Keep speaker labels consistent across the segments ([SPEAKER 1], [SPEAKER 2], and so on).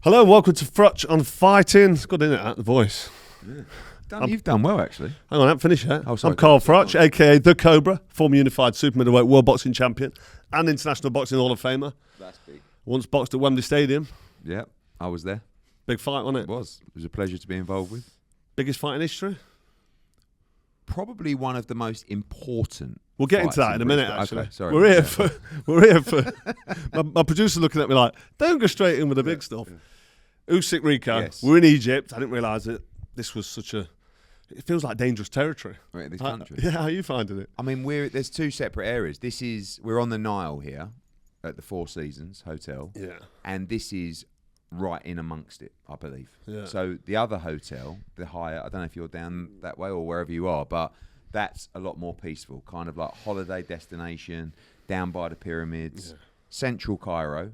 [SPEAKER 1] Hello and welcome to Froch on Fighting. It's good, isn't it, the voice?
[SPEAKER 2] Yeah. You've done well, actually.
[SPEAKER 1] Hang on, I haven't finished yet.
[SPEAKER 2] Oh, sorry.
[SPEAKER 1] I'm Carl Froch, a.k.a. The Cobra, former unified super middleweight world boxing champion and International Boxing Hall of Famer.
[SPEAKER 2] That's big.
[SPEAKER 1] Once boxed at Wembley Stadium.
[SPEAKER 2] Yeah, I was there.
[SPEAKER 1] Big fight, wasn't it?
[SPEAKER 2] It was. It was a pleasure to be involved with.
[SPEAKER 1] Biggest fight in history?
[SPEAKER 2] Probably one of the most important.
[SPEAKER 1] We'll get into that in a minute, actually.
[SPEAKER 2] Okay, sorry.
[SPEAKER 1] We're here for my producer's looking at me like, don't go straight in with the big stuff. Yeah. Usyk Rico.
[SPEAKER 2] Yes.
[SPEAKER 1] We're in Egypt. I didn't realise it. This was such a... It feels like dangerous territory.
[SPEAKER 2] Right, this country.
[SPEAKER 1] Yeah, how are you finding it?
[SPEAKER 2] I mean, there's two separate areas. We're on the Nile here at the Four Seasons Hotel.
[SPEAKER 1] Yeah.
[SPEAKER 2] And this is right in amongst it, I believe.
[SPEAKER 1] Yeah.
[SPEAKER 2] So the other hotel, the Hyatt, I don't know if you're down that way or wherever you are, but that's a lot more peaceful, kind of like holiday destination, down by the pyramids, central Cairo,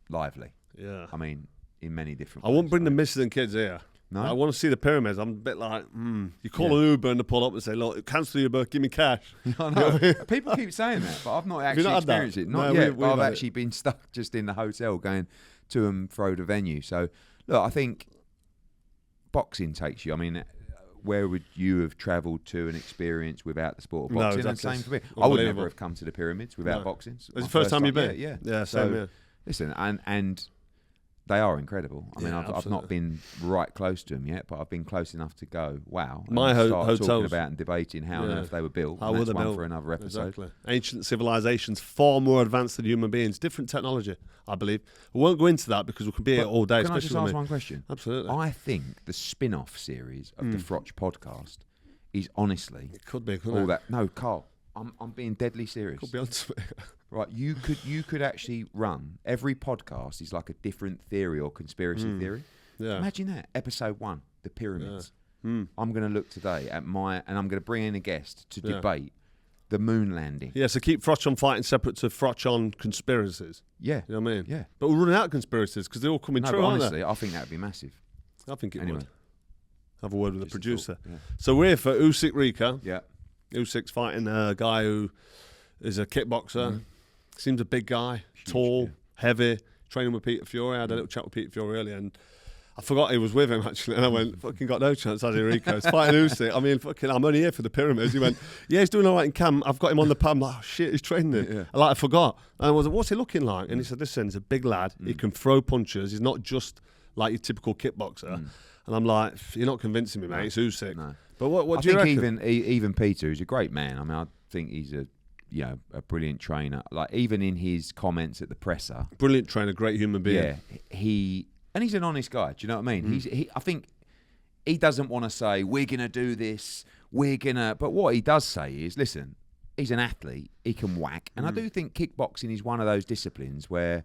[SPEAKER 2] lively.
[SPEAKER 1] Yeah.
[SPEAKER 2] I mean, in many different
[SPEAKER 1] I
[SPEAKER 2] ways.
[SPEAKER 1] won't bring the missus and kids here.
[SPEAKER 2] No?
[SPEAKER 1] I want to see the pyramids. I'm a bit like, you call an Uber and they pull up and say, look, cancel the Uber, give me cash.
[SPEAKER 2] I know. People keep saying that, but I've not actually experienced it. Not yet, but I've actually been stuck just in the hotel going to and fro the venue. So, look, I think boxing takes you. I mean, where would you have travelled to and experienced without the sport of boxing?
[SPEAKER 1] No, exactly.
[SPEAKER 2] And same for me. I would never have come to the pyramids without boxing.
[SPEAKER 1] It's the first time you've been?
[SPEAKER 2] Yeah.
[SPEAKER 1] Same here.
[SPEAKER 2] Listen, and they are incredible. I mean, I've not been right close to them yet, but I've been close enough to go, wow.
[SPEAKER 1] My
[SPEAKER 2] hotels.
[SPEAKER 1] Talking
[SPEAKER 2] about and debating how on earth they were built.
[SPEAKER 1] How were they built?
[SPEAKER 2] For another episode.
[SPEAKER 1] Exactly. Ancient civilizations, far more advanced than human beings. Different technology, I believe. We won't go into that because we could be here all day.
[SPEAKER 2] Can I just ask one question?
[SPEAKER 1] Absolutely.
[SPEAKER 2] I think the spin-off series of the Froch podcast is honestly...
[SPEAKER 1] It could be, couldn't
[SPEAKER 2] all
[SPEAKER 1] it?
[SPEAKER 2] that. No, Carl, I'm being deadly serious.
[SPEAKER 1] Could be onto it.
[SPEAKER 2] Right, you could actually run every podcast is like a different theory or conspiracy theory.
[SPEAKER 1] Yeah.
[SPEAKER 2] Imagine that. Episode 1, the pyramids.
[SPEAKER 1] Yeah.
[SPEAKER 2] I'm going to look today at and I'm going to bring in a guest to debate the moon landing.
[SPEAKER 1] Yeah, so keep Froch on Fighting separate to Froch on conspiracies.
[SPEAKER 2] Yeah.
[SPEAKER 1] You know what I mean?
[SPEAKER 2] Yeah.
[SPEAKER 1] But we're running out of conspiracies because they're all coming true, aren't
[SPEAKER 2] honestly, I think that would be massive.
[SPEAKER 1] they? I think it
[SPEAKER 2] Anyway.
[SPEAKER 1] would. Have a word with the producer.
[SPEAKER 2] Yeah.
[SPEAKER 1] So we're here for Usyk Rico.
[SPEAKER 2] Yeah.
[SPEAKER 1] Usyk's fighting a guy who is a kickboxer. Seems a big guy, tall, heavy, training with Peter Fury. I had a little chat with Peter Fury earlier and I forgot he was with him actually. And I went, fucking got no chance, has he, Rico? It's fighting Usyk. I mean, fucking, I'm only here for the pyramids. He went, yeah, he's doing all right in camp. I've got him on the pad. I'm like, oh shit, he's training it.
[SPEAKER 2] Yeah.
[SPEAKER 1] I forgot. And I was like, what's he looking like? And he said, listen, he's a big lad. He can throw punches. He's not just like your typical kickboxer. And I'm like, you're not convincing me, mate. It's Usyk.
[SPEAKER 2] No.
[SPEAKER 1] But what do you reckon?
[SPEAKER 2] Even Peter, who's a great man. I mean, I think he's a brilliant trainer. Like even in his comments at the presser,
[SPEAKER 1] Brilliant trainer, great human being.
[SPEAKER 2] yeah, he's an honest guy. Do you know what I mean? I think he doesn't want to say we're gonna do this, but what he does say is, listen, he's an athlete, he can whack, and I do think kickboxing is one of those disciplines where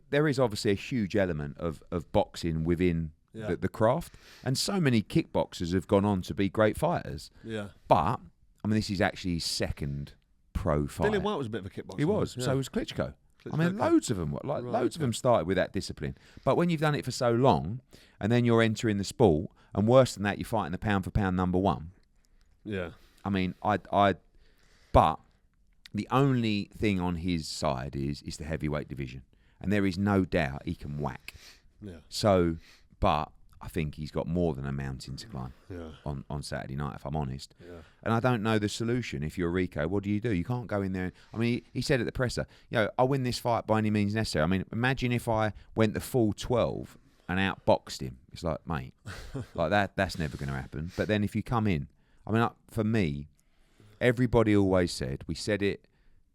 [SPEAKER 2] there is obviously a huge element of boxing within the craft, and so many kickboxers have gone on to be great fighters.
[SPEAKER 1] Yeah.
[SPEAKER 2] But I mean, this is actually his second pro fight.
[SPEAKER 1] Dillian White was a bit of a kickboxer.
[SPEAKER 2] He was.
[SPEAKER 1] Yeah.
[SPEAKER 2] So was Klitschko. I mean,
[SPEAKER 1] okay.
[SPEAKER 2] loads of them. Loads of them started with that discipline. But when you've done it for so long, and then you're entering the sport, and worse than that, you're fighting the pound for pound number one.
[SPEAKER 1] Yeah.
[SPEAKER 2] I mean, but the only thing on his side is the heavyweight division, and there is no doubt he can whack.
[SPEAKER 1] Yeah.
[SPEAKER 2] So, but I think he's got more than a mountain to climb on Saturday night, if I'm honest.
[SPEAKER 1] Yeah.
[SPEAKER 2] And I don't know the solution. If you're Rico, what do? You can't go in there. I mean, he said at the presser, I'll win this fight by any means necessary. I mean, imagine if I went the full 12 and outboxed him. It's like, mate, like that's never going to happen. But then if you come in, I mean, for me, everybody always said, we said it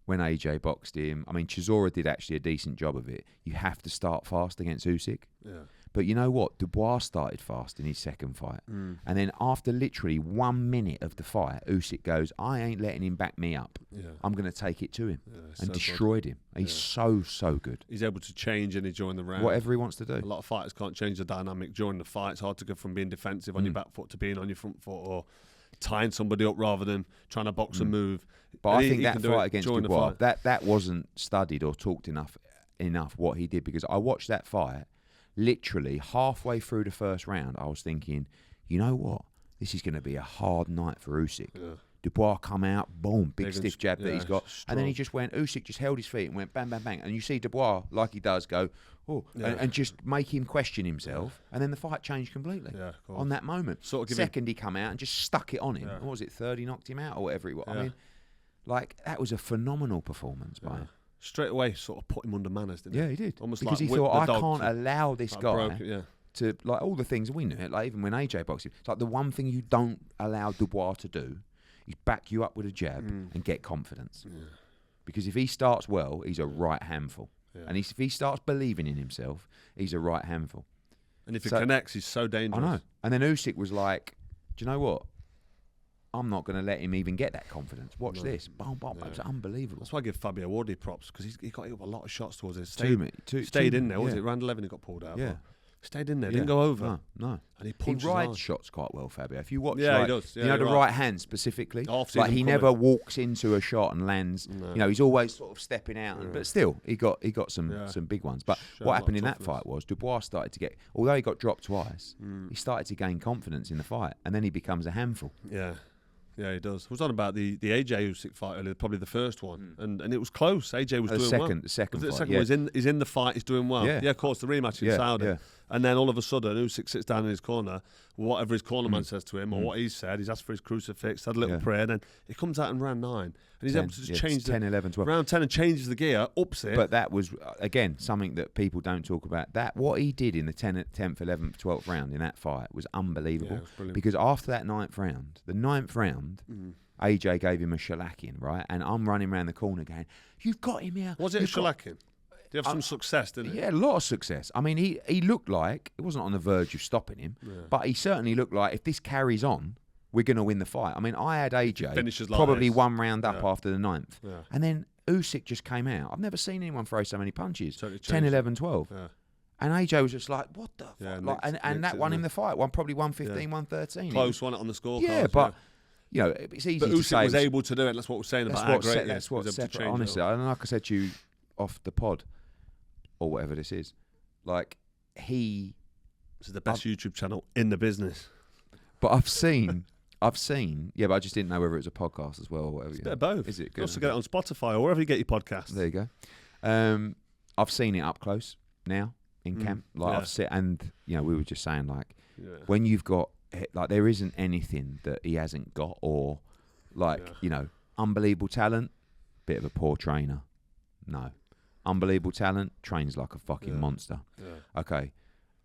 [SPEAKER 2] when AJ boxed him. I mean, Chisora did actually a decent job of it. You have to start fast against Usyk.
[SPEAKER 1] Yeah.
[SPEAKER 2] But you know what? Dubois started fast in his second fight. And then after literally 1 minute of the fight, Usyk goes, I ain't letting him back me up. Yeah. I'm going to take it to him. And destroyed him. He's so good.
[SPEAKER 1] He's able to change any during the round.
[SPEAKER 2] Whatever he wants to do.
[SPEAKER 1] A lot of fighters can't change the dynamic during the fight. It's hard to go from being defensive on your back foot to being on your front foot or tying somebody up rather than trying to box and move.
[SPEAKER 2] But I think that fight against Dubois,
[SPEAKER 1] that
[SPEAKER 2] that wasn't studied or talked enough what he did, because I watched that fight. Literally halfway through the first round, I was thinking, you know what? This is going to be a hard night for Usyk. Yeah. Dubois come out, boom, big
[SPEAKER 1] Big
[SPEAKER 2] stiff
[SPEAKER 1] and
[SPEAKER 2] jab that he's got.
[SPEAKER 1] strong.
[SPEAKER 2] And then he just went, Usyk just held his feet and went bang, bang, bang. And you see Dubois, like he does, go, and just make him question himself. And then the fight changed completely on that moment. Second, he come out and just stuck it on him. What was it, third, he knocked him out or whatever it was. I mean, like, that was a phenomenal performance by him.
[SPEAKER 1] Straight away, sort of put him under manners, didn't he?
[SPEAKER 2] Yeah, he did.
[SPEAKER 1] Almost
[SPEAKER 2] because
[SPEAKER 1] like
[SPEAKER 2] he thought, I can't
[SPEAKER 1] to,
[SPEAKER 2] allow this
[SPEAKER 1] like
[SPEAKER 2] guy to, like, all the things we knew it, like even when AJ boxed him, it's like the one thing you don't allow Dubois to do is back you up with a jab and get confidence. Yeah. Because if he starts well, he's a right handful. Yeah. And if he starts believing in himself, he's a right handful.
[SPEAKER 1] And if it connects, he's so dangerous.
[SPEAKER 2] I know. And then Usyk was like, do you know what? I'm not going to let him even get that confidence. Watch this. Boom, boom. It was unbelievable.
[SPEAKER 1] That's why I give Fabio Wardy props, because he got hit up a lot of shots towards it.
[SPEAKER 2] Stayed
[SPEAKER 1] in there, was it? Round 11 he got pulled out.
[SPEAKER 2] Yeah.
[SPEAKER 1] Stayed in there, didn't go over.
[SPEAKER 2] No.
[SPEAKER 1] And he
[SPEAKER 2] rides shots quite well, Fabio. If you watch,
[SPEAKER 1] he does. Yeah,
[SPEAKER 2] you know, the right hand specifically. Like, he never walks into a shot and lands. No. You know, he's always sort of stepping out. But still, he got some big ones. But what happened in that fight was Dubois started to get, although he got dropped twice, he started to gain confidence in the fight, and then he becomes a handful.
[SPEAKER 1] Yeah. Yeah, he does. I was on about the AJ Usyk fight earlier, probably the first one, and it was close. AJ was doing well.
[SPEAKER 2] The second
[SPEAKER 1] fight,
[SPEAKER 2] fight,
[SPEAKER 1] he's in the fight, he's doing well. Yeah, of course, the rematch in Saudi. And then all of a sudden, Usyk sits down in his corner, whatever his cornerman says to him, or what he said, he's asked for his crucifix, had a little prayer, and then it comes out in round 9. And he's able to just change
[SPEAKER 2] 10, 11, 12.
[SPEAKER 1] Round 10 and changes the gear, ups it.
[SPEAKER 2] But that was, again, something that people don't talk about. That what he did in the 10th, 11th, 12th round in that fight was unbelievable.
[SPEAKER 1] Yeah,
[SPEAKER 2] because after that 9th round, AJ gave him a shellacking, right? And I'm running around the corner going, you've got him here.
[SPEAKER 1] Was it a shellacking? Did he have some success, didn't he?
[SPEAKER 2] Yeah, a lot of success. I mean, he looked like, it wasn't on the verge of stopping him, but he certainly looked like, if this carries on, we're going to win the fight. I mean, I had AJ probably one round up after the 9th. Yeah. And then Usyk just came out. I've never seen anyone throw so many punches. 10, 11, 12. Yeah. And AJ was just like, what the fuck? And that won him the fight. Probably 115, 113.
[SPEAKER 1] Close, won it on the scorecard.
[SPEAKER 2] Yeah, but... You know, it's easy to say.
[SPEAKER 1] Usyk was able to do it. That's what we're saying about how great
[SPEAKER 2] that's what's separate. Honestly, and like I said to you off the pod, or whatever this is, like this
[SPEAKER 1] is the best YouTube channel in the business.
[SPEAKER 2] But I've seen, yeah, but I just didn't know whether it was a podcast as well or whatever.
[SPEAKER 1] It's a bit of both.
[SPEAKER 2] Is it?
[SPEAKER 1] You also get it on Spotify or wherever you get your podcasts.
[SPEAKER 2] There you go. I've seen it up close now in camp. Like I've seen, and you know, we were just saying like when you've got. Like there isn't anything that he hasn't got, or like you know, unbelievable talent, bit of a poor trainer. No, unbelievable talent, trains like a fucking monster. Yeah. Okay,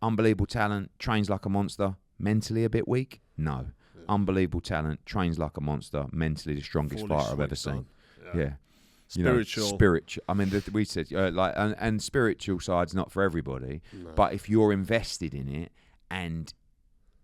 [SPEAKER 2] unbelievable talent, trains like a monster, mentally a bit weak. No, unbelievable talent, trains like a monster, mentally the strongest fighter I've ever seen. Yeah. Spiritual. I mean, we said like, and spiritual side's not for everybody, but if you're invested in it and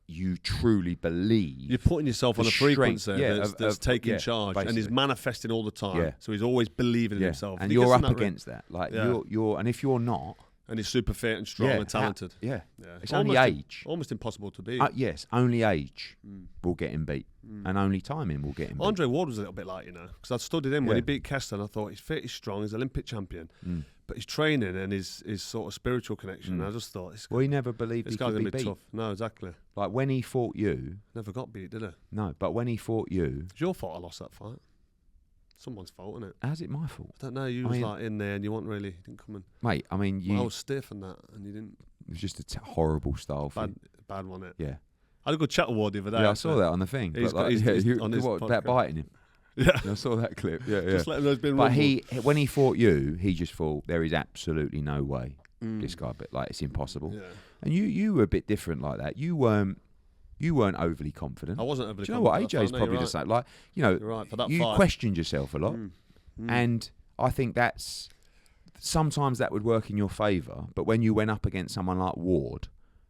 [SPEAKER 2] you truly believe,
[SPEAKER 1] you're putting yourself on a frequency that's taking charge, basically. And he's manifesting all the time. So he's always believing in himself,
[SPEAKER 2] and you're up against that. Like you're, and if you're not,
[SPEAKER 1] and he's super fit and strong and talented.
[SPEAKER 2] It's only age.
[SPEAKER 1] Almost impossible to beat.
[SPEAKER 2] Yes, only age will get him beat, and only timing will get him beat.
[SPEAKER 1] Andre Ward was a little bit like, you know, because I studied him when he beat Kester, and I thought he's fit, he's strong, he's Olympic champion. But his training and his sort of spiritual connection, I just thought,
[SPEAKER 2] he never believed he could be beat.
[SPEAKER 1] Tough. No, exactly.
[SPEAKER 2] Like when he fought you,
[SPEAKER 1] never got beat, did he?
[SPEAKER 2] No, but when he fought you,
[SPEAKER 1] it's your fault I lost that fight. Someone's fault, isn't it?
[SPEAKER 2] How's it my fault?
[SPEAKER 1] I don't know. You was like in there, and you didn't come in.
[SPEAKER 2] Mate, I mean,
[SPEAKER 1] I was stiff and that, and you didn't.
[SPEAKER 2] It was just a horrible style.
[SPEAKER 1] Bad one, it.
[SPEAKER 2] Yeah.
[SPEAKER 1] I had a good chat with Ward the other day.
[SPEAKER 2] Yeah, I saw that on the thing.
[SPEAKER 1] He's on his
[SPEAKER 2] that biting him.
[SPEAKER 1] Yeah,
[SPEAKER 2] I saw that clip. Yeah.
[SPEAKER 1] Just let him know it's been.
[SPEAKER 2] But when he fought you, he just thought there is absolutely no way this guy, but like it's impossible. Yeah. And you were a bit different like that. You weren't overly confident.
[SPEAKER 1] I wasn't overly confident.
[SPEAKER 2] Do you know what? AJ's probably the same. Like, you know,
[SPEAKER 1] right. For that
[SPEAKER 2] you
[SPEAKER 1] fight.
[SPEAKER 2] Questioned yourself a lot. And I think that's sometimes that would work in your favour, but when you went up against someone like Ward,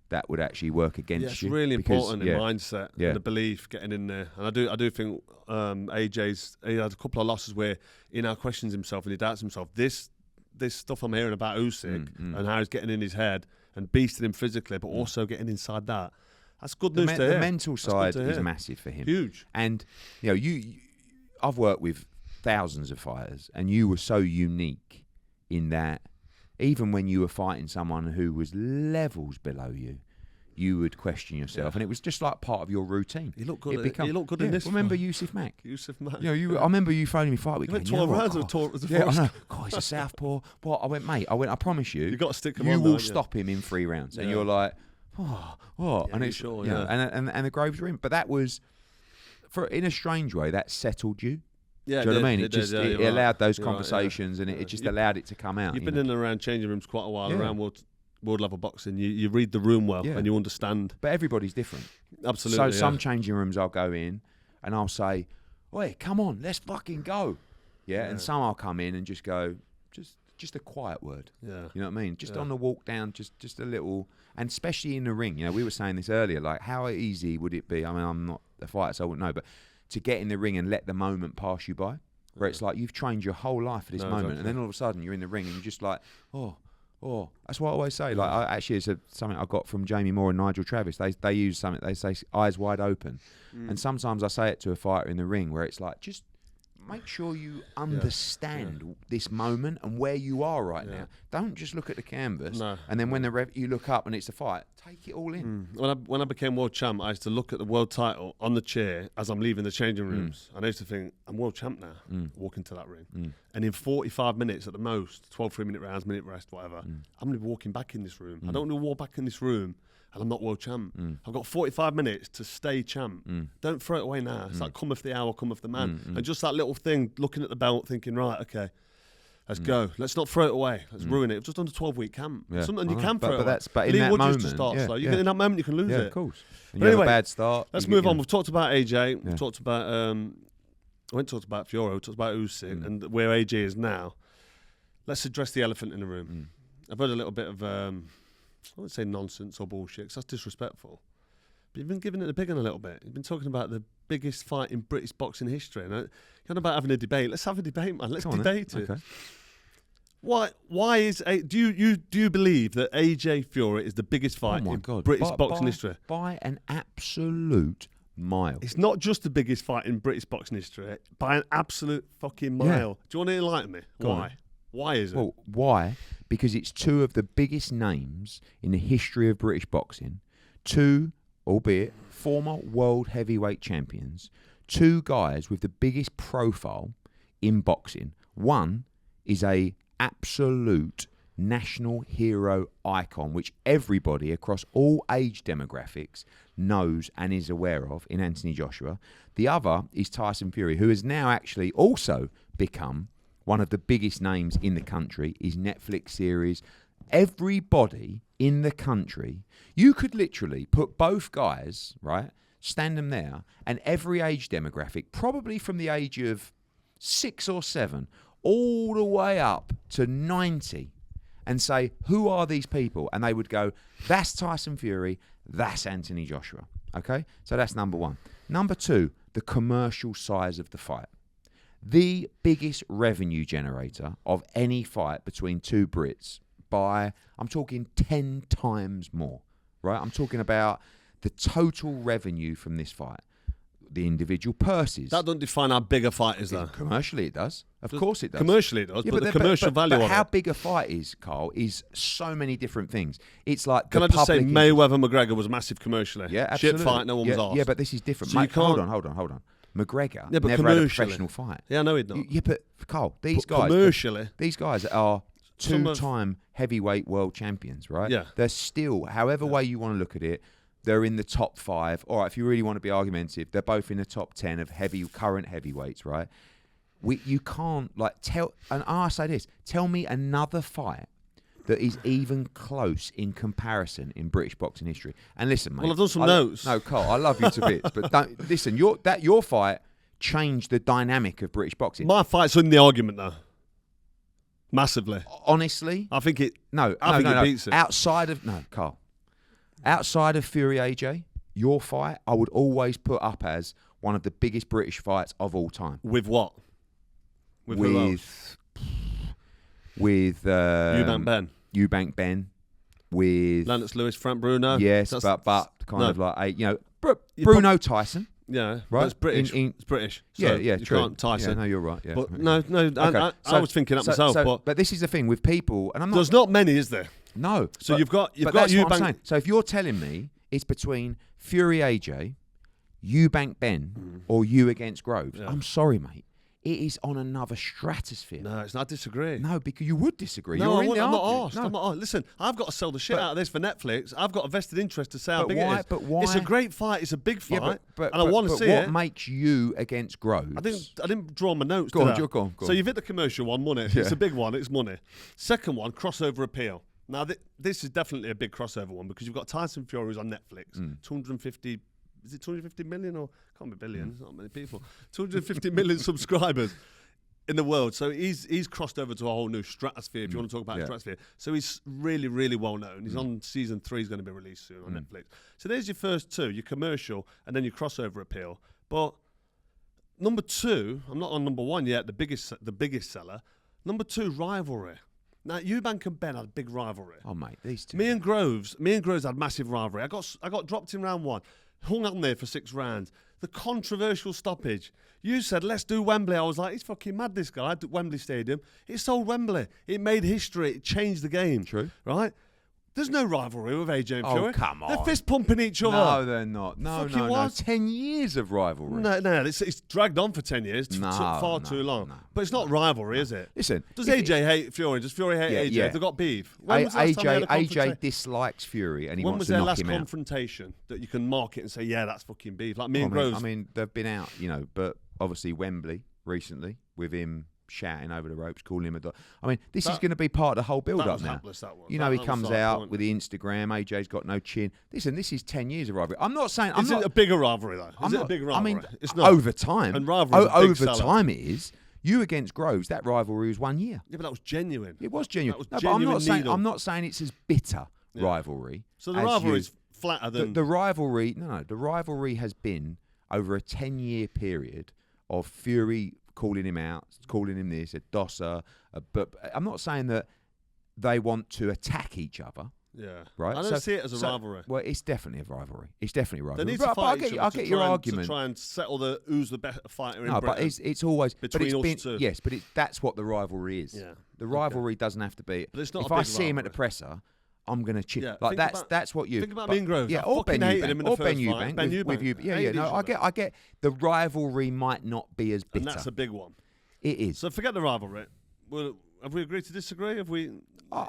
[SPEAKER 2] that would actually work against you.
[SPEAKER 1] It's really important in mindset and the belief getting in there. And I do think AJ's he had a couple of losses where he now questions himself and he doubts himself. This stuff I'm hearing about Usyk and how he's getting in his head and beasting him physically, but also getting inside that. That's good news to hear.
[SPEAKER 2] The mental side is massive for him.
[SPEAKER 1] Huge.
[SPEAKER 2] And you know, I've worked with thousands of fighters, and you were so unique in that even when you were fighting someone who was levels below you, you would question yourself, and it was just like part of your routine.
[SPEAKER 1] You look good. You look good in this.
[SPEAKER 2] Remember Usyk Mack?
[SPEAKER 1] Usyk Mack.
[SPEAKER 2] I remember you phoning me fight week.
[SPEAKER 1] You went 12 rounds of Froch.
[SPEAKER 2] Yeah, I know. God, he's a southpaw. What? I went, mate. I promise you.
[SPEAKER 1] You got to stick him
[SPEAKER 2] on.
[SPEAKER 1] You
[SPEAKER 2] will stop him in 3 rounds, and you're like, oh,
[SPEAKER 1] yeah,
[SPEAKER 2] and it's
[SPEAKER 1] sure,
[SPEAKER 2] and the Groves were in, but that was, in a strange way, that settled you.
[SPEAKER 1] Yeah,
[SPEAKER 2] do you know what I mean?
[SPEAKER 1] It
[SPEAKER 2] allowed those conversations, and it just allowed it to come out.
[SPEAKER 1] You've been in and around changing rooms quite a while, around world level boxing. You read the room well, and you understand.
[SPEAKER 2] But everybody's different.
[SPEAKER 1] Absolutely.
[SPEAKER 2] So some changing rooms I'll go in, and I'll say, "Oi, come on, let's fucking go." Yeah, and some I'll come in and just go, just a quiet word.
[SPEAKER 1] Yeah,
[SPEAKER 2] you know what I mean? Just on the walk down, just a little, and especially in the ring. You know, we were saying this earlier. Like, how easy would it be? I mean, I'm not a fighter, so I wouldn't know, but to get in the ring and let the moment pass you by, where it's like you've trained your whole life for this moment,
[SPEAKER 1] exactly.
[SPEAKER 2] and then all of a sudden you're in the ring and you're just like, oh. That's what I always say. Like, actually, it's something I got from Jamie Moore and Nigel Travis. They use something. They say eyes wide open, and sometimes I say it to a fighter in the ring, where it's like, just make sure you understand this moment and where you are right now. Don't just look at the canvas, and then when you look up and it's a fight, take it all in.
[SPEAKER 1] When I became world champ, I used to look at the world title on the chair as I'm leaving the changing rooms, and I used to think, I'm world champ now. Walk into that ring, and in 45 minutes at the most, 12 3-minute rounds, minute rest, whatever, I'm going to be walking back in this room. I don't want to walk back in this room and I'm not world champ. I've got 45 minutes to stay champ. Don't throw it away now. It's like, cometh the hour, cometh the man. And just that little thing, looking at the belt, thinking, right, okay, let's go. Let's not throw it away. Let's ruin it. It's just on a 12-week camp.
[SPEAKER 2] Yeah,
[SPEAKER 1] Something you can throw it away.
[SPEAKER 2] But in that moment,
[SPEAKER 1] start slow. In that moment, you can lose it.
[SPEAKER 2] of course. And
[SPEAKER 1] But
[SPEAKER 2] you
[SPEAKER 1] anyway,
[SPEAKER 2] have a bad start.
[SPEAKER 1] Let's move on. We've talked about AJ. We've talked about, I went talked about Fiore. We talked about Usyk and where AJ is now. Let's address the elephant in the room. I've heard a little bit of, I wouldn't say nonsense or bullshit, 'cause that's disrespectful. But you've been giving it a big one a little bit. You've been talking about the biggest fight in British boxing history. And you're on about having a debate. Let's have a debate, man. Let's debate it.
[SPEAKER 2] Okay.
[SPEAKER 1] Why is do you believe that AJ Fiore is the biggest fight in British boxing history?
[SPEAKER 2] By an absolute mile.
[SPEAKER 1] It's not just the biggest fight in British boxing history, by an absolute fucking mile.
[SPEAKER 2] Yeah.
[SPEAKER 1] Do you want to enlighten me? Why is it?
[SPEAKER 2] Well, why? Because it's 2 of the biggest names in the history of British boxing. 2, albeit former world heavyweight champions. 2 guys with the biggest profile in boxing. One is a absolute national hero icon, which everybody across all age demographics knows and is aware of in Anthony Joshua. The other is Tyson Fury, who has now actually also become one of the biggest names in the country. His Netflix series, everybody in the country, you could literally put both guys, right, stand them there, and every age demographic, probably from the age of 6 or 7 all the way up to 90, and say, who are these people? And they would go, that's Tyson Fury, that's Anthony Joshua. Okay? So that's number 1. Number 2, the commercial size of the fight. The biggest revenue generator of any fight between 2 Brits by, I'm talking 10 times more, right? I'm talking about the total revenue from this fight. The individual purses.
[SPEAKER 1] That doesn't define how big a fight is, though.
[SPEAKER 2] Commercially, it does. Of course it does.
[SPEAKER 1] Commercially, it does. But the commercial value of it.
[SPEAKER 2] How big a fight is, Carl, is so many different things. It's like,
[SPEAKER 1] can I just say, Mayweather-McGregor was massive commercially.
[SPEAKER 2] Yeah, absolutely.
[SPEAKER 1] Shit fight, no one was asked.
[SPEAKER 2] Yeah, but this is different.
[SPEAKER 1] So
[SPEAKER 2] Mate, hold on. McGregor
[SPEAKER 1] never had a professional
[SPEAKER 2] fight.
[SPEAKER 1] Yeah, I know he'd not.
[SPEAKER 2] Yeah, but Carl, these guys are 2-time heavyweight world champions, right?
[SPEAKER 1] Yeah.
[SPEAKER 2] They're still, however way you want to look at it, they're in the top 5. All right, if you really want to be argumentative, they're both in the top 10 of current heavyweights, right? You can't I say this, tell me another fight that is even close in comparison in British boxing history. And listen, mate.
[SPEAKER 1] Well, I've done some notes.
[SPEAKER 2] No, Carl, I love you to bits, but don't listen. Your fight changed the dynamic of British boxing.
[SPEAKER 1] My fight's in the argument, though. Massively.
[SPEAKER 2] Honestly,
[SPEAKER 1] I think it.
[SPEAKER 2] I think
[SPEAKER 1] it beats it.
[SPEAKER 2] Carl. Outside of Fury AJ, your fight I would always put up as one of the biggest British fights of all time.
[SPEAKER 1] With what? With who else?
[SPEAKER 2] With
[SPEAKER 1] Eubank Ben.
[SPEAKER 2] With
[SPEAKER 1] Lennox Lewis, Frank Bruno.
[SPEAKER 2] Yes, but kind of like Bruno Tyson.
[SPEAKER 1] Yeah,
[SPEAKER 2] right.
[SPEAKER 1] It's British. It's British. So
[SPEAKER 2] yeah,
[SPEAKER 1] you
[SPEAKER 2] true.
[SPEAKER 1] can't Tyson.
[SPEAKER 2] Yeah, no, you're right. Yeah.
[SPEAKER 1] But no. Okay. I was thinking that myself.
[SPEAKER 2] But this is the thing with people, and I'm not.
[SPEAKER 1] There's not many, is there?
[SPEAKER 2] No.
[SPEAKER 1] So you've got
[SPEAKER 2] that's
[SPEAKER 1] Eubank.
[SPEAKER 2] what I'm saying. So if you're telling me It's between Fury AJ, Eubank Ben, or you against Groves.
[SPEAKER 1] Yeah.
[SPEAKER 2] I'm sorry, mate. It is on another stratosphere.
[SPEAKER 1] No, it's not. I disagree.
[SPEAKER 2] No, because you would disagree.
[SPEAKER 1] No,
[SPEAKER 2] You're
[SPEAKER 1] I'm not
[SPEAKER 2] argument.
[SPEAKER 1] asked. I'm not asked. Listen, I've got to sell the shit out of this for Netflix. I've got a vested interest to say how big it is.
[SPEAKER 2] But why?
[SPEAKER 1] It's a great fight. It's a big fight, and I want to see
[SPEAKER 2] what
[SPEAKER 1] it.
[SPEAKER 2] makes you against Groves?
[SPEAKER 1] I didn't draw my notes.
[SPEAKER 2] Go on.
[SPEAKER 1] So you've hit the commercial one, money.
[SPEAKER 2] Yeah.
[SPEAKER 1] It's a big one. It's money. Second one, crossover appeal. Now this is definitely a big crossover one because you've got Tyson Fury who's on Netflix. 250. Is it 250 million or can't be billion? There's not many people. 250 million subscribers in the world. So he's crossed over to a whole new stratosphere, if you want to talk about stratosphere. So he's really, really well known. He's on season 3, he's going to be released soon on Netflix. So there's your first two, your commercial and then your crossover appeal. But number 2, I'm not on number 1 yet, the biggest seller. Number 2, rivalry. Now, Eubank and Ben had a big rivalry.
[SPEAKER 2] Oh, mate, these two.
[SPEAKER 1] Me and Groves had massive rivalry. I got dropped in round 1, hung on there for 6 rounds. The controversial stoppage. You said, let's do Wembley. I was like, he's fucking mad, this guy. At Wembley Stadium. It sold Wembley. It made history. It changed the game.
[SPEAKER 2] True.
[SPEAKER 1] Right? There's no rivalry with AJ and Fury.
[SPEAKER 2] Oh, come on.
[SPEAKER 1] They're fist pumping each other.
[SPEAKER 2] No, they're not. No.
[SPEAKER 1] Fucking was.
[SPEAKER 2] 10 years of rivalry.
[SPEAKER 1] No, it's dragged on for 10 years. It took far too long.
[SPEAKER 2] No.
[SPEAKER 1] But it's not rivalry, is it?
[SPEAKER 2] Listen.
[SPEAKER 1] Does AJ hate Fury? Does Fury hate AJ?
[SPEAKER 2] Yeah.
[SPEAKER 1] Have they got beef? When was the last time they had a
[SPEAKER 2] AJ dislikes Fury and he
[SPEAKER 1] when
[SPEAKER 2] wants
[SPEAKER 1] was
[SPEAKER 2] to
[SPEAKER 1] their
[SPEAKER 2] knock
[SPEAKER 1] last
[SPEAKER 2] him out.
[SPEAKER 1] confrontation that you can mark it and say, yeah, that's fucking beef? Like me and Groves.
[SPEAKER 2] I mean, they've been out, but obviously Wembley recently with him shouting over the ropes, calling him a dog. I mean, this is going to be part of the whole build-up now.
[SPEAKER 1] Hapless, that was.
[SPEAKER 2] He comes out with the Instagram. AJ's got no chin. Listen, this is 10 years of rivalry. I'm not saying.
[SPEAKER 1] Is it a bigger rivalry though? Is it a big rivalry?
[SPEAKER 2] I mean,
[SPEAKER 1] it's not.
[SPEAKER 2] over time.
[SPEAKER 1] And rivalry.
[SPEAKER 2] Over time, it is. You against Groves, that rivalry was 1 year.
[SPEAKER 1] Yeah, but that was genuine.
[SPEAKER 2] It was genuine.
[SPEAKER 1] That was
[SPEAKER 2] But
[SPEAKER 1] genuine
[SPEAKER 2] I'm not saying it's as bitter rivalry.
[SPEAKER 1] So the rivalry's flatter than
[SPEAKER 2] the rivalry. No, the rivalry has been over a 10-year period of Fury calling him out, calling him this, a dosser. But I'm not saying that they want to attack each other.
[SPEAKER 1] Yeah.
[SPEAKER 2] Right.
[SPEAKER 1] I don't see it as a rivalry.
[SPEAKER 2] Well, it's definitely a rivalry. It's definitely a rivalry.
[SPEAKER 1] They need to fight each other.
[SPEAKER 2] I get your argument.
[SPEAKER 1] To try and settle who's the better fighter in
[SPEAKER 2] Britain.
[SPEAKER 1] Britain.
[SPEAKER 2] But it's always
[SPEAKER 1] between us two.
[SPEAKER 2] Yes, but that's what the rivalry is.
[SPEAKER 1] Yeah.
[SPEAKER 2] The rivalry doesn't have to be.
[SPEAKER 1] But it's not
[SPEAKER 2] if
[SPEAKER 1] a big
[SPEAKER 2] I see him at the
[SPEAKER 1] rivalry.
[SPEAKER 2] presser, I'm going to chip.
[SPEAKER 1] Yeah,
[SPEAKER 2] like that's what you
[SPEAKER 1] think about me and Groves.
[SPEAKER 2] Yeah,
[SPEAKER 1] I
[SPEAKER 2] or
[SPEAKER 1] fucking
[SPEAKER 2] Ben
[SPEAKER 1] hated him in the
[SPEAKER 2] Eubank, or
[SPEAKER 1] first
[SPEAKER 2] Ben
[SPEAKER 1] fight.
[SPEAKER 2] Eubank,
[SPEAKER 1] Ben
[SPEAKER 2] with you.
[SPEAKER 1] Eubank.
[SPEAKER 2] Yeah.
[SPEAKER 1] Hated
[SPEAKER 2] No,
[SPEAKER 1] each
[SPEAKER 2] I get. The rivalry might not be as bitter.
[SPEAKER 1] And that's a big one.
[SPEAKER 2] It is.
[SPEAKER 1] So forget the rivalry. Well, have we agreed to disagree? Have we?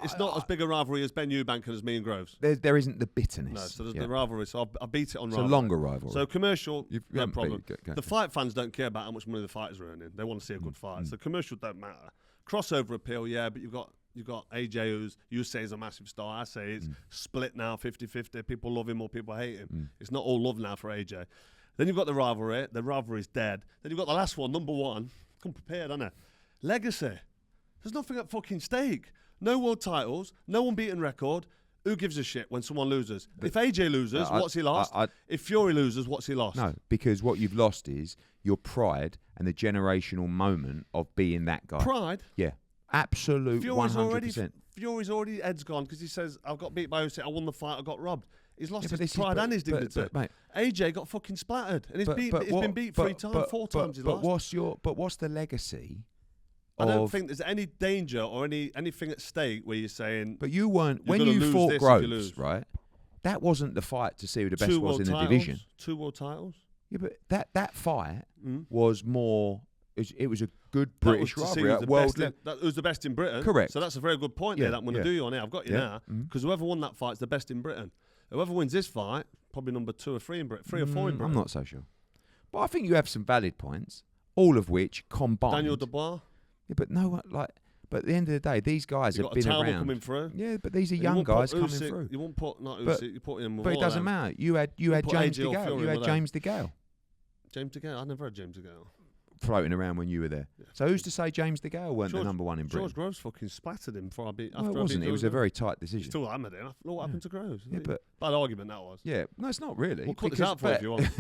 [SPEAKER 1] It's not as big a rivalry as Ben Eubank and as me and Groves.
[SPEAKER 2] There isn't the bitterness.
[SPEAKER 1] No, so there's the rivalry. So I beat it on
[SPEAKER 2] It's
[SPEAKER 1] rivalry.
[SPEAKER 2] a longer rivalry.
[SPEAKER 1] So commercial,
[SPEAKER 2] You
[SPEAKER 1] no
[SPEAKER 2] haven't
[SPEAKER 1] problem.
[SPEAKER 2] beat it.
[SPEAKER 1] The fight fans don't care about how much money the fighters are earning. They want to see a good fight. So commercial don't matter. Crossover appeal, yeah, but you've got AJ who's you say is a massive star. I say it's split now, 50-50. People love him or people hate him. It's not all love now for AJ. Then you've got the rivalry. The rivalry's dead. Then you've got the last one, number 1. Come prepared, hasn't it? Legacy. There's nothing at fucking stake. No world titles, no unbeaten record. Who gives a shit when someone loses? If AJ loses, what's he lost? If Fury loses, what's he lost?
[SPEAKER 2] No, because what you've lost is your pride and the generational moment of being that guy.
[SPEAKER 1] Pride?
[SPEAKER 2] Yeah. Absolute 100%.
[SPEAKER 1] Fury's already Ed's gone because he says, I got beat by Usyk, I won the fight, I got robbed. He's lost his pride and his dignity.
[SPEAKER 2] But, mate,
[SPEAKER 1] AJ got fucking splattered. And he's been beat 3 times, 4 times he's lost.
[SPEAKER 2] What's the legacy?
[SPEAKER 1] I don't think there's any danger or anything at stake where you're saying.
[SPEAKER 2] But you weren't when you fought Groves, right? That wasn't the fight to see who the best was in the division.
[SPEAKER 1] 2 world titles.
[SPEAKER 2] Yeah, but that fight was more. It was a good British rivalry at world level.
[SPEAKER 1] That was the best in Britain.
[SPEAKER 2] Correct.
[SPEAKER 1] So that's a very good point there that I'm going to do you on here. I've got you now. Because whoever won that fight's the best in Britain. Whoever wins this fight, probably number 2 or 3 in Britain. 3 or 4 in Britain.
[SPEAKER 2] I'm not so sure. But I think you have some valid points, all of which combined.
[SPEAKER 1] Daniel Dubois.
[SPEAKER 2] Yeah, but no one But at the end of the day, these guys have been around.
[SPEAKER 1] Coming through.
[SPEAKER 2] Yeah, but these are young guys coming through.
[SPEAKER 1] You won't put not Usyk. You put him.
[SPEAKER 2] But it doesn't matter. You had James DeGale. You had James DeGale.
[SPEAKER 1] James DeGale. I never had James DeGale.
[SPEAKER 2] Floating around when you were there. Yeah. So who's to say James DeGale weren't the number 1 in Britain?
[SPEAKER 1] George Groves fucking splattered him before I beat.
[SPEAKER 2] Well, it wasn't. It was a very tight decision.
[SPEAKER 1] He still hammered him. Look what happened to Groves.
[SPEAKER 2] Yeah, but
[SPEAKER 1] bad argument that was.
[SPEAKER 2] Yeah, no, it's not really.
[SPEAKER 1] We'll cut this out for if you want.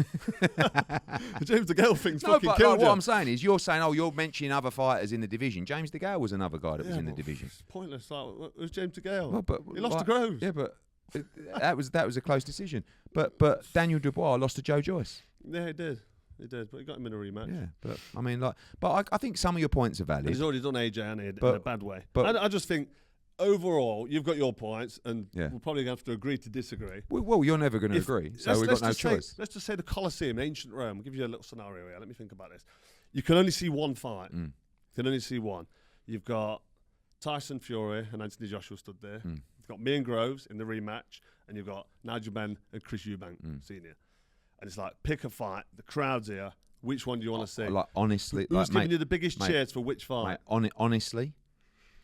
[SPEAKER 1] The James DeGale thing's fucking killed
[SPEAKER 2] what I'm saying is, you're saying, you're mentioning other fighters in the division. James DeGale was another guy that was in the division.
[SPEAKER 1] It's pointless. Like, it was James DeGale.
[SPEAKER 2] Well, but
[SPEAKER 1] he lost to Groves.
[SPEAKER 2] Yeah, but that was a close decision. But Daniel Dubois lost to Joe Joyce.
[SPEAKER 1] Yeah, he did. He did, but he got him in a rematch.
[SPEAKER 2] Yeah, but I mean, I think some of your points are valid.
[SPEAKER 1] But he's already done AJ, hasn't he, in a bad way.
[SPEAKER 2] But
[SPEAKER 1] I just think overall, you've got your points, and
[SPEAKER 2] Yeah.
[SPEAKER 1] we're probably going to have to agree to disagree.
[SPEAKER 2] Well, you're never going to agree, so we've got no choice.
[SPEAKER 1] Let's just say the Colosseum, ancient Rome. I'll give you a little scenario here. Let me think about this. You can only see one fight. You can only see one. You've got Tyson Fury and Anthony Joshua stood there. You've got me and Groves in the rematch, and you've got Nigel Benn and Chris Eubank Senior. And it's like, pick a fight. The crowd's here. Which one do you want to see?
[SPEAKER 2] Like, honestly,
[SPEAKER 1] who's giving
[SPEAKER 2] mate,
[SPEAKER 1] you the biggest cheers for which fight?
[SPEAKER 2] Mate, honestly,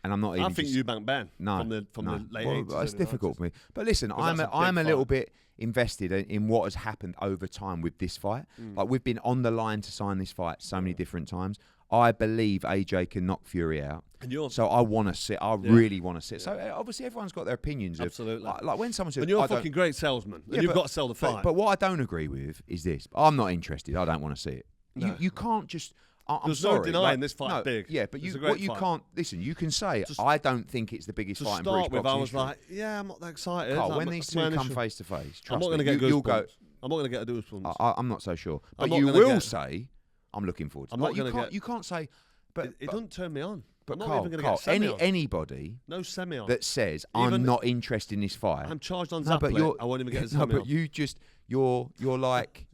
[SPEAKER 2] and I'm not even.
[SPEAKER 1] I think Eubank Ben.
[SPEAKER 2] No,
[SPEAKER 1] from the late 80s.
[SPEAKER 2] It's difficult for me. But listen, I'm a little bit invested in what has happened over time with this fight. Like, we've been on the line to sign this fight so many different times. I believe AJ can knock Fury out. So I want to sit. I really want to sit. So obviously everyone's got their opinions.
[SPEAKER 1] Absolutely.
[SPEAKER 2] Like when someone says,
[SPEAKER 1] and you're a fucking great salesman. And you've got to sell the fight.
[SPEAKER 2] But what I don't agree with is this. I'm not interested. I don't want to see it.
[SPEAKER 1] No.
[SPEAKER 2] You can't just. I'm
[SPEAKER 1] There's
[SPEAKER 2] sorry.
[SPEAKER 1] no denying this fight's big.
[SPEAKER 2] Yeah, but
[SPEAKER 1] It's a
[SPEAKER 2] what
[SPEAKER 1] great
[SPEAKER 2] you
[SPEAKER 1] fight.
[SPEAKER 2] can't listen. You can say I don't think it's the biggest fight in British boxing
[SPEAKER 1] I was
[SPEAKER 2] history.
[SPEAKER 1] like, yeah, I'm not that excited.
[SPEAKER 2] Carl,
[SPEAKER 1] Like,
[SPEAKER 2] when these two come face to face,
[SPEAKER 1] I'm
[SPEAKER 2] trust
[SPEAKER 1] not going to
[SPEAKER 2] me,
[SPEAKER 1] get
[SPEAKER 2] you'll go.
[SPEAKER 1] goosebumps. I'm not going to get a goosebumps.
[SPEAKER 2] I'm not so sure, but
[SPEAKER 1] not
[SPEAKER 2] you
[SPEAKER 1] gonna
[SPEAKER 2] will
[SPEAKER 1] get-
[SPEAKER 2] say, "I'm looking forward to."
[SPEAKER 1] I'm
[SPEAKER 2] it.
[SPEAKER 1] not
[SPEAKER 2] Like, you
[SPEAKER 1] gonna
[SPEAKER 2] can't.
[SPEAKER 1] get-
[SPEAKER 2] You can't say, but
[SPEAKER 1] it doesn't turn me on.
[SPEAKER 2] But
[SPEAKER 1] I'm not
[SPEAKER 2] Carl,
[SPEAKER 1] even going to get semi on.
[SPEAKER 2] anybody
[SPEAKER 1] No semi on.
[SPEAKER 2] that says I'm not interested in this fight.
[SPEAKER 1] I'm charged on
[SPEAKER 2] No, but
[SPEAKER 1] Zaplet. I won't even get a semi
[SPEAKER 2] No, but
[SPEAKER 1] on.
[SPEAKER 2] you're like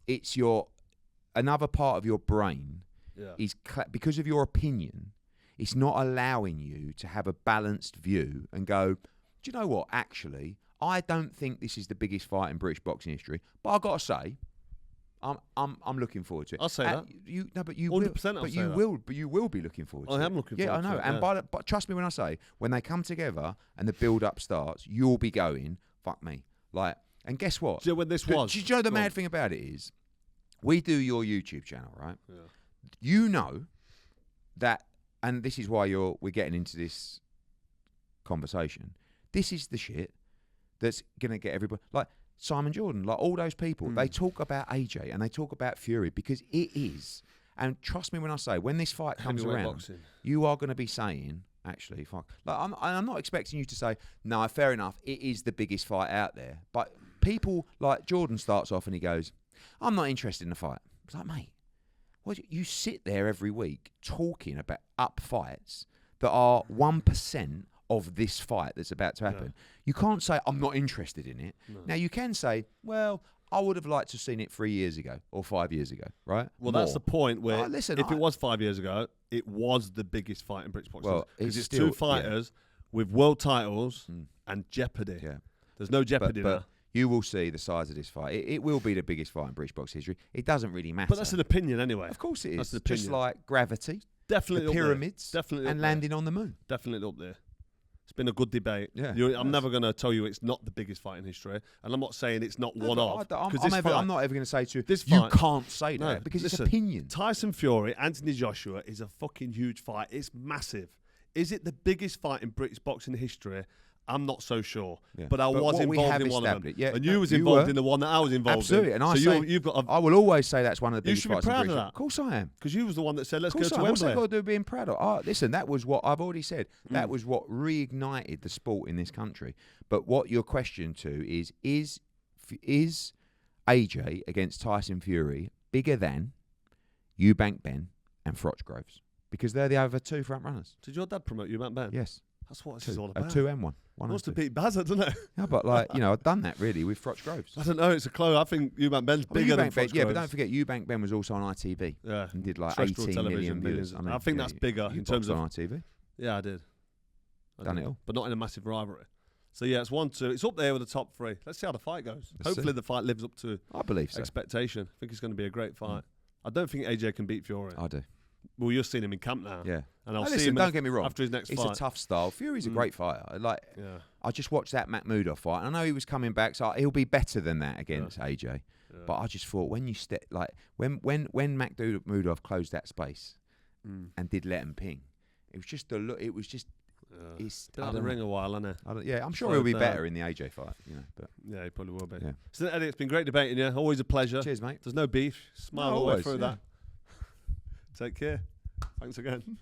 [SPEAKER 2] it's your another part of your brain is because of your opinion. It's not allowing you to have a balanced view and go, do you know what? Actually, I don't think this is the biggest fight in British boxing history. But I've got to say, I'm looking forward to it.
[SPEAKER 1] I'll say that.
[SPEAKER 2] But you
[SPEAKER 1] 100%
[SPEAKER 2] will.
[SPEAKER 1] I'll say that.
[SPEAKER 2] But you will be looking forward to it.
[SPEAKER 1] I am looking forward
[SPEAKER 2] to it. Yeah, I know.
[SPEAKER 1] Yeah.
[SPEAKER 2] And but trust me when I say, when they come together and the build-up starts, you'll be going, fuck me. Like, and guess what?
[SPEAKER 1] Do you know when this was?
[SPEAKER 2] Do you know the mad thing about it is, we do your YouTube channel, right?
[SPEAKER 1] Yeah.
[SPEAKER 2] You know that, and this is why we're getting into this conversation. This is the shit that's gonna get everybody, like Simon Jordan, like all those people. They talk about AJ and they talk about Fury because it is. And trust me when I say, when this fight comes
[SPEAKER 1] Heavyweight
[SPEAKER 2] around,
[SPEAKER 1] boxing.
[SPEAKER 2] you are going to be saying, actually, fuck. Like I'm not expecting you to say, no, fair enough, it is the biggest fight out there. But people like Jordan starts off and he goes, I'm not interested in the fight. It's like, mate, you sit there every week talking about up fights that are 1% of this fight that's about to happen. Yeah. You can't say, I'm not interested in it. No. Now, you can say, well, I would have liked to have seen it 3 years ago or 5 years ago, right?
[SPEAKER 1] Well, that's the point where if it was 5 years ago, it was the biggest fight in British boxing. Because it's two fighters with world titles and jeopardy. Yeah. There's no jeopardy
[SPEAKER 2] but
[SPEAKER 1] now.
[SPEAKER 2] You will see the size of this fight. It will be the biggest fight in British boxing history. It doesn't really matter.
[SPEAKER 1] But that's an opinion anyway.
[SPEAKER 2] Of course it is.
[SPEAKER 1] That's an opinion.
[SPEAKER 2] Just like gravity,
[SPEAKER 1] definitely
[SPEAKER 2] the pyramids,
[SPEAKER 1] definitely
[SPEAKER 2] and landing on the moon.
[SPEAKER 1] Definitely up there. It's been a good debate.
[SPEAKER 2] Yeah,
[SPEAKER 1] I'm never going to tell you it's not the biggest fight in history, and I'm not saying it's not one of.
[SPEAKER 2] I'm not ever going to say to you,
[SPEAKER 1] this
[SPEAKER 2] you
[SPEAKER 1] fight,
[SPEAKER 2] can't say that because it's opinion.
[SPEAKER 1] Tyson Fury, Anthony Joshua is a fucking huge fight. It's massive. Is it the biggest fight in British boxing history? I'm not so sure, but I was involved in one of them, and you was involved in the one that I was involved
[SPEAKER 2] in. Absolutely, and
[SPEAKER 1] you've got.
[SPEAKER 2] I will always say that's one of the biggest
[SPEAKER 1] fights. You should be proud of that.
[SPEAKER 2] Of course I am,
[SPEAKER 1] because you was the one that said, "Let's go to
[SPEAKER 2] Wembley." What's that got to do with being proud of? Listen, that was what I've already said. That was what reignited the sport in this country. But what your question to is AJ against Tyson Fury bigger than Eubank Ben and Froch Groves? Because they're the other two front runners.
[SPEAKER 1] Did your dad promote Eubank Ben?
[SPEAKER 2] Yes.
[SPEAKER 1] That's what this is all about.
[SPEAKER 2] 2 and 1.
[SPEAKER 1] Wants to beat Bazza, doesn't it?
[SPEAKER 2] Yeah, but I've done that really with Froch Groves.
[SPEAKER 1] I don't know. It's a close. I think Eubank Ben's bigger than Froch Groves.
[SPEAKER 2] Yeah, but don't forget, Eubank Ben was also on ITV.
[SPEAKER 1] Yeah,
[SPEAKER 2] and did like 18 million views.
[SPEAKER 1] I think that's bigger in terms of
[SPEAKER 2] on ITV.
[SPEAKER 1] Yeah, I did.
[SPEAKER 2] Done it all,
[SPEAKER 1] but not in a massive rivalry. So yeah, it's 1-2. It's up there with the top three. Let's see how the fight goes. Hopefully the fight lives up to expectation. I think it's going to be a great fight. I don't think AJ can beat Fury.
[SPEAKER 2] I do.
[SPEAKER 1] Well, you're seeing him in camp now.
[SPEAKER 2] Yeah.
[SPEAKER 1] And I'll see him
[SPEAKER 2] don't get me wrong.
[SPEAKER 1] After his next
[SPEAKER 2] fight. It's a tough style. Fury's a great fighter. I just watched that Makhmudov fight. I know he was coming back, so he'll be better than that against AJ. Yeah. But I just thought when Makhmudov closed that space and did let him ping, it was just the look. It was just.
[SPEAKER 1] He's been out the ring a while, hasn't he?
[SPEAKER 2] I'm sure he'll be better in the AJ fight. But
[SPEAKER 1] yeah, he probably will be.
[SPEAKER 2] Yeah.
[SPEAKER 1] So Eddie, it's been great debating you. Always a pleasure.
[SPEAKER 2] Cheers, mate.
[SPEAKER 1] There's no beef. Smile all the way through that. Take care. Thanks again.